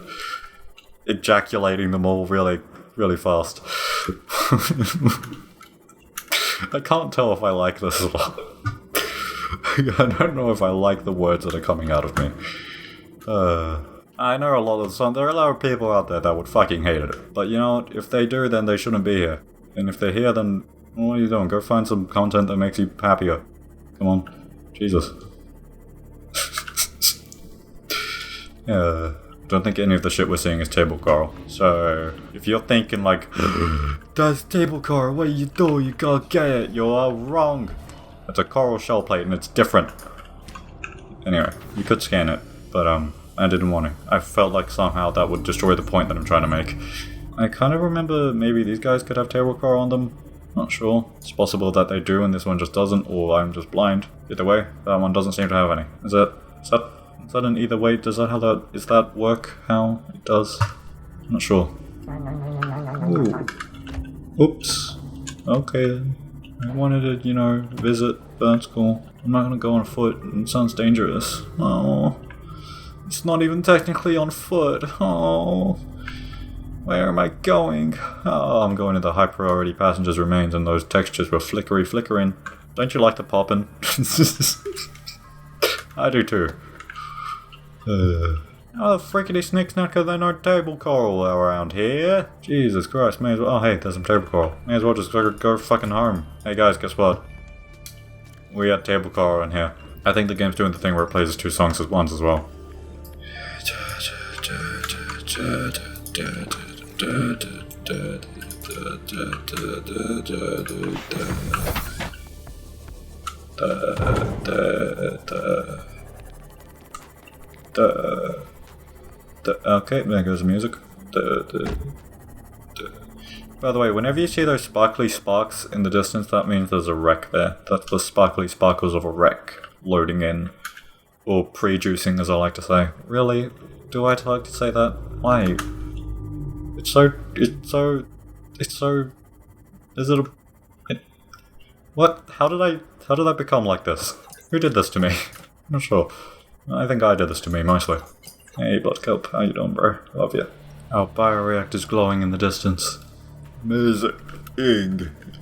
ejaculating them all really, really fast. I can't tell if I like this or not. I don't know if I like the words that are coming out of me. I know a lot of there are a lot of people out there that would fucking hate it. But you know, if they do, then they shouldn't be here. And if they're here, then what are you doing? Go find some content that makes you happier. Come on. Jesus. Don't think any of the shit we're seeing is table coral. So, if you're thinking like, that's table coral, what you do? You gotta get it. You are wrong. It's a coral shell plate and it's different. Anyway, you could scan it, but I didn't want to. I felt like somehow that would destroy the point that I'm trying to make. I kind of remember maybe these guys could have table coral on them. Not sure. It's possible that they do and this one just doesn't, or I'm just blind. Either way, that one doesn't seem to have any. Is that an either way? Does that work how it does? I'm not sure. Ooh. Oops. Okay then. I wanted to, you know, visit, but that's cool. I'm not gonna go on foot, it sounds dangerous. Oh. It's not even technically on foot. Oh. Where am I going? Oh, I'm going to the high priority passengers remains and those textures were flickering. Don't you like the poppin'? I do too. Oh, frickety snick-snacker, there no table coral around here. Jesus Christ, may as well. Oh, hey, there's some table coral. May as well just go fucking home. Hey guys, guess what? We got table coral in here. I think the game's doing the thing where it plays two songs at once as well. Okay, there goes the music. By the way, whenever you see those sparkly sparks in the distance, that means there's a wreck there. That's the sparkly sparkles of a wreck loading in. Or pre-juicing, as I like to say. Really? Do I like to say that? Why? What? How did I become like this? Who did this to me? I'm not sure. I think I did this to me, mostly. Hey, Buttercup, how you doing, bro? Love you. Our bioreactor's glowing in the distance. Amazing.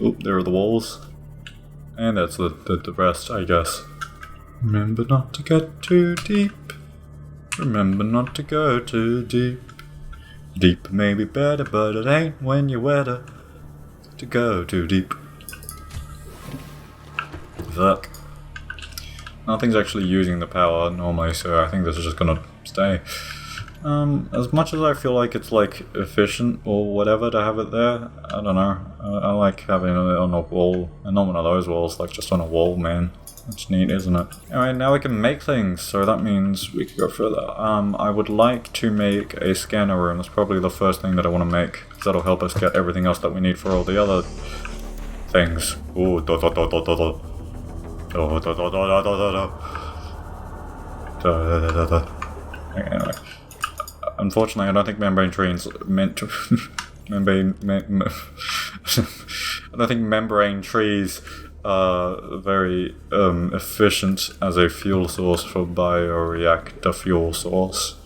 Oh, there are the walls. And that's the rest, I guess. Remember not to get too deep. Remember not to go too deep. Deep may be better, but it ain't when you're wetter to go too deep. Fuck. Nothing's actually using the power normally, so I think this is just gonna stay. As much as I feel like it's like efficient or whatever to have it there, I don't know. I like having it on a wall, and not one of those walls, like just on a wall, man. That's neat, isn't it? Alright, now we can make things, so that means we can go further. I would like to make a scanner room. That's probably the first thing that I want to make. Because that'll help us get everything else that we need for all the other things. Ooh, Anyway. Unfortunately, I don't think membrane trees meant to... I don't think membrane trees are very efficient as a fuel source for bioreactor fuel source.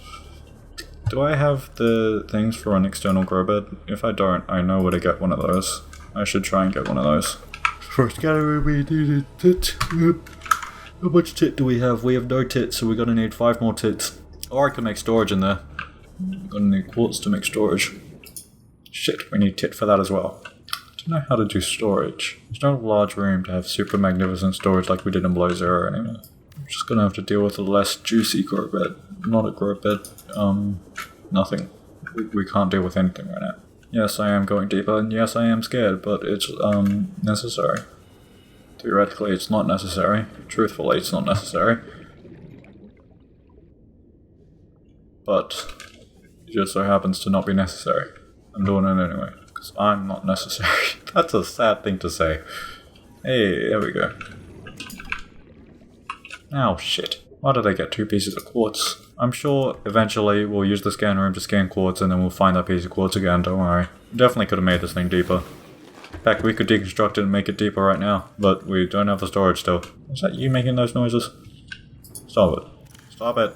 Do I have the things for an external grow bed? If I don't, I know where to get one of those. I should try and get one of those. For scanner, we needed tit. How much tit do we have? We have no tit, so we're gonna need 5 more tits. Or I can make storage in there. We're gonna need quartz to make storage. Shit, we need tit for that as well. I don't know how to do storage. There's no large room to have super magnificent storage like we did in Below Zero anymore. I'm just gonna have to deal with a less juicy grow bed. Not a grow bed, nothing. We can't deal with anything right now. Yes, I am going deeper, and yes, I am scared, but it's, necessary. Theoretically, it's not necessary. Truthfully, it's not necessary. But it just so happens to not be necessary. I'm doing it anyway, because I'm not necessary. That's a sad thing to say. Hey, there we go. Oh shit. Why did I get 2 pieces of quartz? I'm sure eventually we'll use the scan room to scan quartz and then we'll find that piece of quartz again, don't worry. Definitely could have made this thing deeper. In fact, we could deconstruct it and make it deeper right now, but we don't have the storage still. Is that you making those noises? Stop it. Stop it.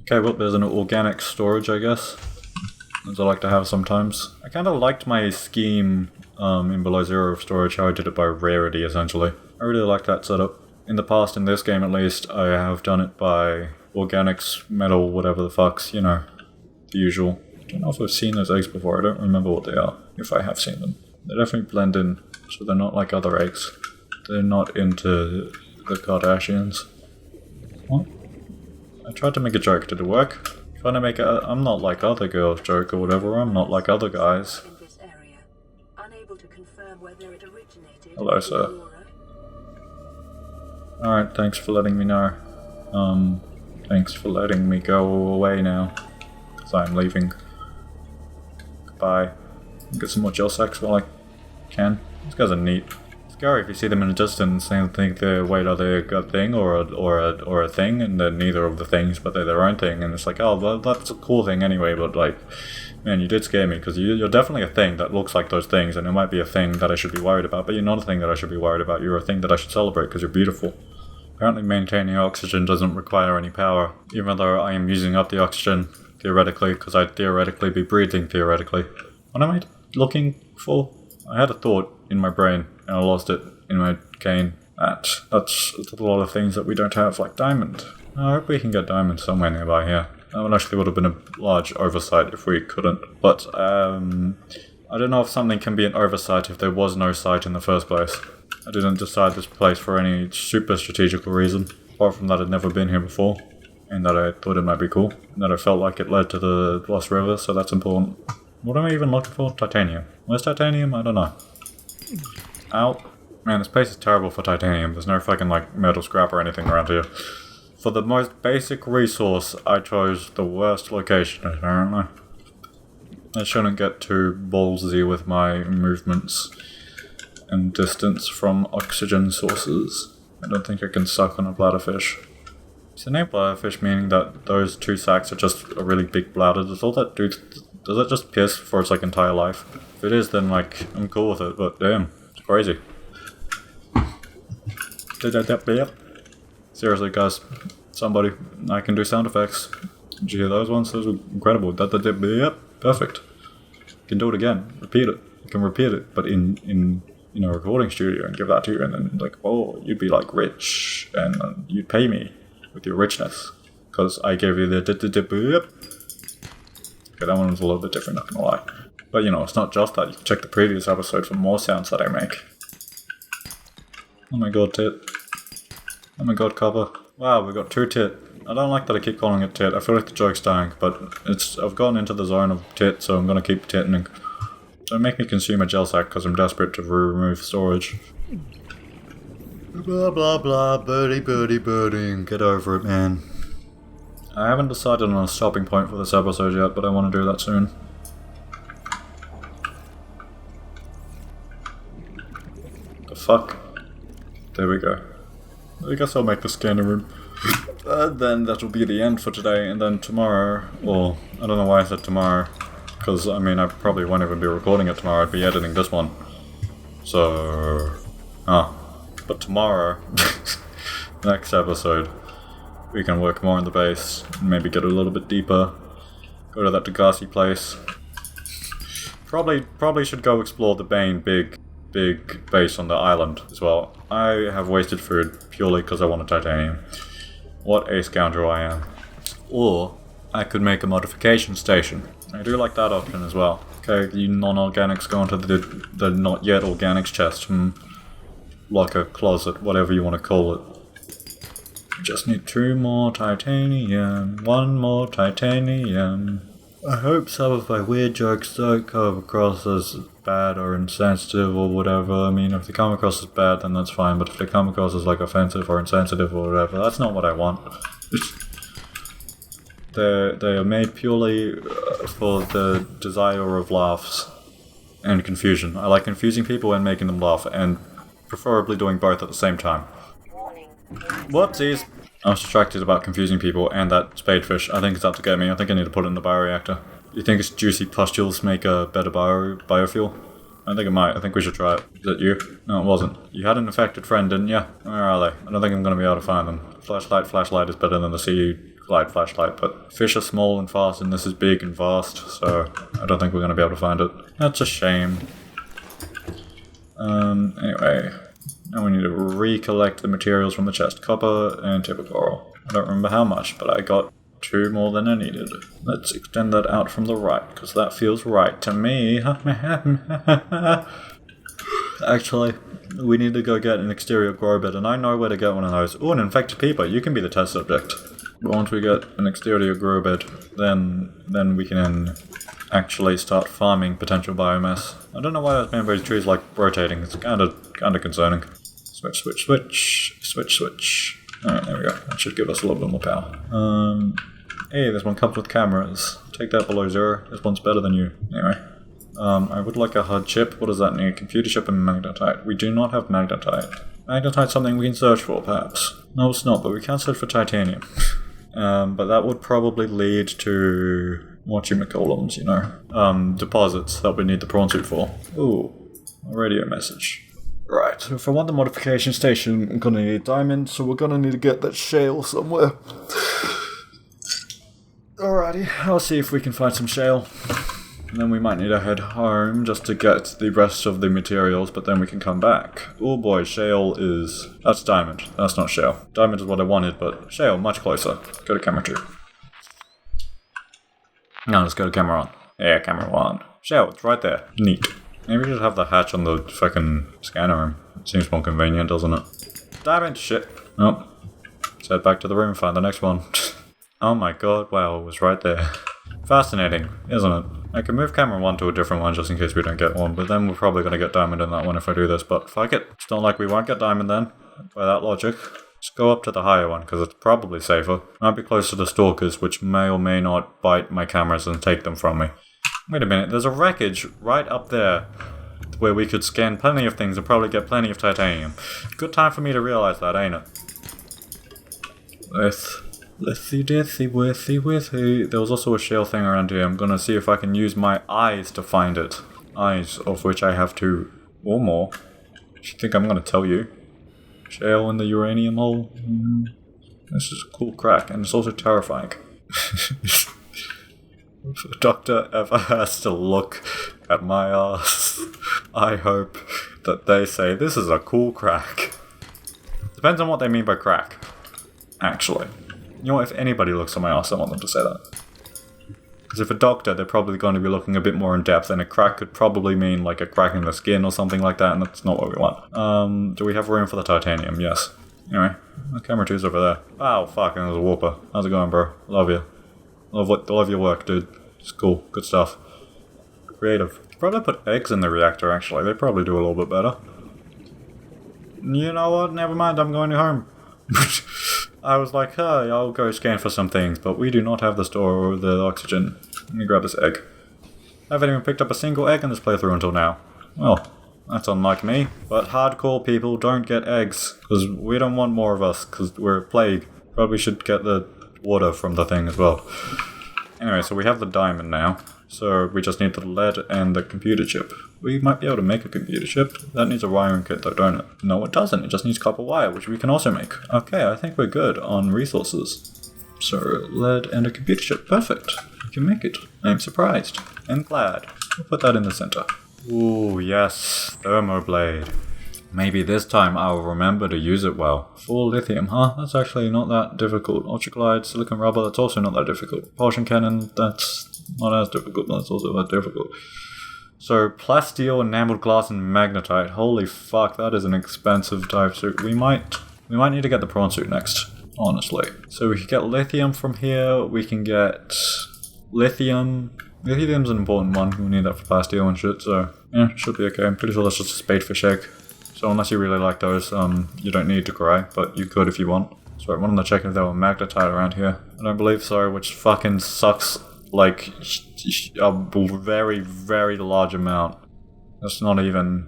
Okay, well, there's an organic storage, I guess. As I like to have sometimes. I kind of liked my scheme in Below Zero of storage, how I did it by rarity, essentially. I really like that setup. In the past, in this game at least, I have done it by organics, metal, whatever the fucks, you know, the usual. I don't know if I've seen those eggs before, I don't remember what they are, if I have seen them. They definitely blend in, so they're not like other eggs. They're not into the Kardashians. What? I tried to make a joke, did it work? Trying to make a I'm not like other girls joke or whatever, I'm not like other guys. Hello, sir. Alright, thanks for letting me know. Thanks for letting me go away now. Because I'm leaving. Goodbye. Get some more gel sacks while I can. These guys are neat. Scary if you see them in the distance and think they're, wait, are they a thing or a thing? And they're neither of the things, but they're their own thing. And it's like, oh, well, that's a cool thing anyway, but like, man, you did scare me, because you're definitely a thing that looks like those things, and it might be a thing that I should be worried about, but you're not a thing that I should be worried about. You're a thing that I should celebrate, because you're beautiful. Apparently maintaining oxygen doesn't require any power, even though I am using up the oxygen, theoretically, because I'd theoretically be breathing, theoretically. What am I looking for? I had a thought in my brain, and I lost it in my cane. That's a lot of things that we don't have, like diamond. I hope we can get diamond somewhere nearby here. That actually would have been a large oversight if we couldn't. But, I don't know if something can be an oversight if there was no site in the first place. I didn't decide this place for any super strategical reason, apart from that I'd never been here before, and that I thought it might be cool, and that I felt like it led to the Lost River, so that's important. What am I even looking for? Titanium. Where's titanium? I don't know. Ow. Man, this place is terrible for titanium. There's no fucking, like, metal scrap or anything around here. For the most basic resource, I chose the worst location, apparently. I shouldn't get too ballsy with my movements and distance from oxygen sources. I don't think I can suck on a bladderfish. Is the name bladderfish meaning that those 2 sacks are just a really big bladder? Does all that do... Does it just piss for its like entire life? If it is, then like, I'm cool with it, but damn, it's crazy. Seriously guys, somebody, I can do sound effects. Did you hear those ones? Those were incredible. Perfect. You can do it again, repeat it. You can repeat it, but in a recording studio and give that to you, and then like, oh, you'd be like rich, and you'd pay me with your richness. Because I gave you the Okay, that one was a little bit different, not gonna lie. But you know, it's not just that. You can check the previous episode for more sounds that I make. Oh my god, tit. Oh my god, cover. Wow, we got 2 tit. I don't like that I keep calling it tit. I feel like the joke's dying, but I've gotten into the zone of tit, so I'm gonna keep titting. Don't make me consume a gel sack because I'm desperate to remove storage. Blah blah blah, birding. Get over it, man. I haven't decided on a stopping point for this episode yet, but I want to do that soon. The fuck? There we go. I guess I'll make the scanner room. Then that will be the end for today, and then tomorrow, well, I don't know why I said tomorrow, because, I mean, I probably won't even be recording it tomorrow, I'd be editing this one. So... But tomorrow, next episode, we can work more on the base, maybe get a little bit deeper, go to that Degassi place. Probably should go explore the main big base on the island as well. I have wasted food purely because I wanted titanium. What a scoundrel I am. Or I could make a modification station. I do like that option as well. Okay, you non-organics go into the not yet organics chest. Locker, closet, whatever you want to call it. Just need 2 more titanium, 1 more titanium. I hope some of my weird jokes don't come across as bad or insensitive or whatever. I mean, if they come across as bad, then that's fine, but if they come across as like offensive or insensitive or whatever, that's not what I want. They are made purely for the desire of laughs and confusion. I like confusing people and making them laugh, and preferably doing both at the same time. Whoopsies! I was distracted about confusing people and that spadefish. I think it's out to get me. I think I need to put it in the bioreactor. You think its juicy pustules make a better biofuel? I think it might. I think we should try it. Is that you? No, it wasn't. You had an infected friend, didn't you? Where are they? I don't think I'm going to be able to find them. Flashlight is better than the sea light flashlight, but fish are small and fast and this is big and vast, so I don't think we're going to be able to find it. That's a shame. Anyway, now we need to recollect the materials from the chest. Copper and table coral. I don't remember how much, but I got 2 more than I needed. Let's extend that out from the right, because that feels right to me. Actually, we need to go get an exterior grow bed, and I know where to get one of those. Oh, an infected peeper. You can be the test subject. But once we get an exterior grow bed, then we can actually start farming potential biomass. I don't know why that manberry tree is like rotating. It's kind of concerning. Switch. Alright, there we go. That should give us a little bit more power. Hey, this one comes with cameras. Take that below 0. This one's better than you. Anyway. I would like a HUD chip. What does that need? Computer chip and magnetite. We do not have magnetite. Magnetite's something we can search for, perhaps. No, it's not, but we can search for titanium. But that would probably lead to whatchamacallums, you know. Deposits that we need the prawn suit for. Ooh, a radio message. Right, so if I want the modification station, I'm gonna need diamond, so we're gonna need to get that shale somewhere. Alrighty, I'll see if we can find some shale. And then we might need to head home just to get the rest of the materials, but then we can come back. Oh boy, shale is... That's diamond. That's not shale. Diamond is what I wanted, but shale, much closer. Go to camera 2. Now let's go to camera 1. Yeah, camera 1. Shale, it's right there. Neat. Maybe we should have the hatch on the fucking scanner room. It seems more convenient, doesn't it? Diamond! Shit. Oh. Let's head back to the room and find the next one. Oh my god, wow, it was right there. Fascinating, isn't it? I can move camera 1 to a different one just in case we don't get one, but then we're probably going to get diamond in that one if I do this, but fuck it. It's not like we won't get diamond then, by that logic. Let's go up to the higher one, because it's probably safer. Might be close to the stalkers, which may or may not bite my cameras and take them from me. Wait a minute, there's a wreckage right up there, where we could scan plenty of things and probably get plenty of titanium. Good time for me to realize that, ain't it? Withy. There was also a shale thing around here. I'm gonna see if I can use my eyes to find it. Eyes, of which I have 2 or more. You think I'm gonna tell you? Shale in the uranium hole? This is a cool crack, and it's also terrifying. If a doctor ever has to look at my ass, I hope that they say, this is a cool crack. Depends on what they mean by crack, actually. You know what, if anybody looks at my ass, I want them to say that. Because if a doctor, they're probably going to be looking a bit more in depth, and a crack could probably mean like a crack in the skin or something like that, and that's not what we want. Do we have room for the titanium? Yes. Anyway, the camera 2's over there. Oh, fuck, and there's a whooper. How's it going, bro? Love you. Love your work, dude. It's cool. Good stuff. Creative. Probably put eggs in the reactor, actually. They probably do a little bit better. You know what? Never mind, I'm going home. I was like, hey, I'll go scan for some things, but we do not have the store or the oxygen. Let me grab this egg. I haven't even picked up a single egg in this playthrough until now. Well, that's unlike me. But hardcore people don't get eggs, because we don't want more of us, because we're a plague. Probably should get the water from the thing as well. Anyway, so we have the diamond now. So we just need the lead and the computer chip. We might be able to make a computer chip. That needs a wiring kit though, don't it? No, it doesn't. It just needs copper wire, which we can also make. Okay, I think we're good on resources. So, lead and a computer chip. Perfect. We can make it. I'm surprised. And glad. We'll put that in the center. Ooh, yes. Thermoblade. Maybe this time I'll remember to use it well. Full lithium, huh? That's actually not that difficult. Ultraglide, silicon rubber, that's also not that difficult. Propulsion cannon, that's not as difficult, but that's also that difficult. So, plasteel, enameled glass, and magnetite. Holy fuck, that is an expensive type suit. We might need to get the prawn suit next, honestly. So we can get lithium from here, we can get lithium. Lithium's an important one, we need that for plasteel and shit, so yeah, should be okay. I'm pretty sure that's just a spadefish egg. So unless you really like those, you don't need to cry, but you could if you want. So I wanted to check if there were magnetite around here. I don't believe so, which fucking sucks like a very, very large amount. That's not even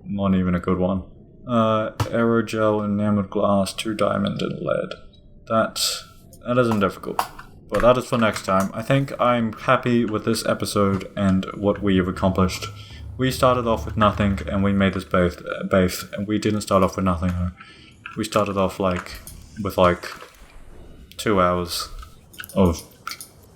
a good one. Aerogel, enameled glass, 2 diamond and lead. That isn't difficult. But that is for next time. I think I'm happy with this episode and what we have accomplished. We started off with nothing, and we made this base, and we didn't start off with nothing. We started off with 2 hours of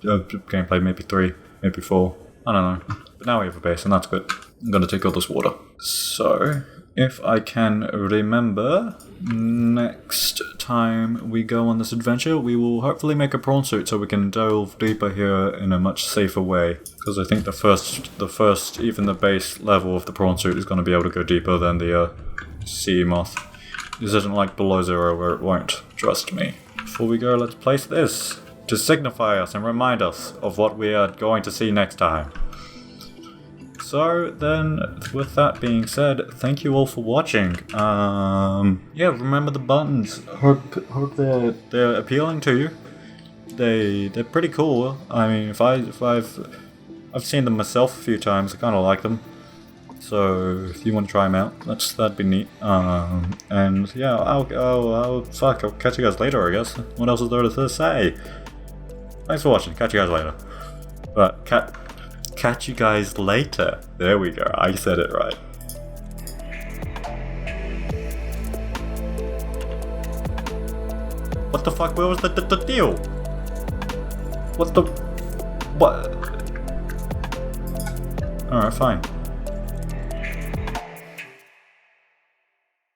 gameplay, maybe 3, maybe 4. I don't know. But now we have a base, and that's good. I'm gonna take all this water. So, if I can remember, next time we go on this adventure, we will hopefully make a prawn suit so we can delve deeper here in a much safer way. Because I think the first, even the base level of the prawn suit is going to be able to go deeper than the sea moth. This isn't like below 0 where it won't, trust me. Before we go, let's place this to signify us and remind us of what we are going to see next time. So then, with that being said, thank you all for watching. Yeah, remember the buttons. Hope they're appealing to you. They're pretty cool. I mean, I've seen them myself a few times. I kind of like them. So if you want to try them out, that'd be neat. And yeah, I'll catch you guys later, I guess. What else is there to say? Thanks for watching. Catch you guys later. But catch you guys later. There we go. I said it right. What the fuck? Where was the deal? What? Alright, fine.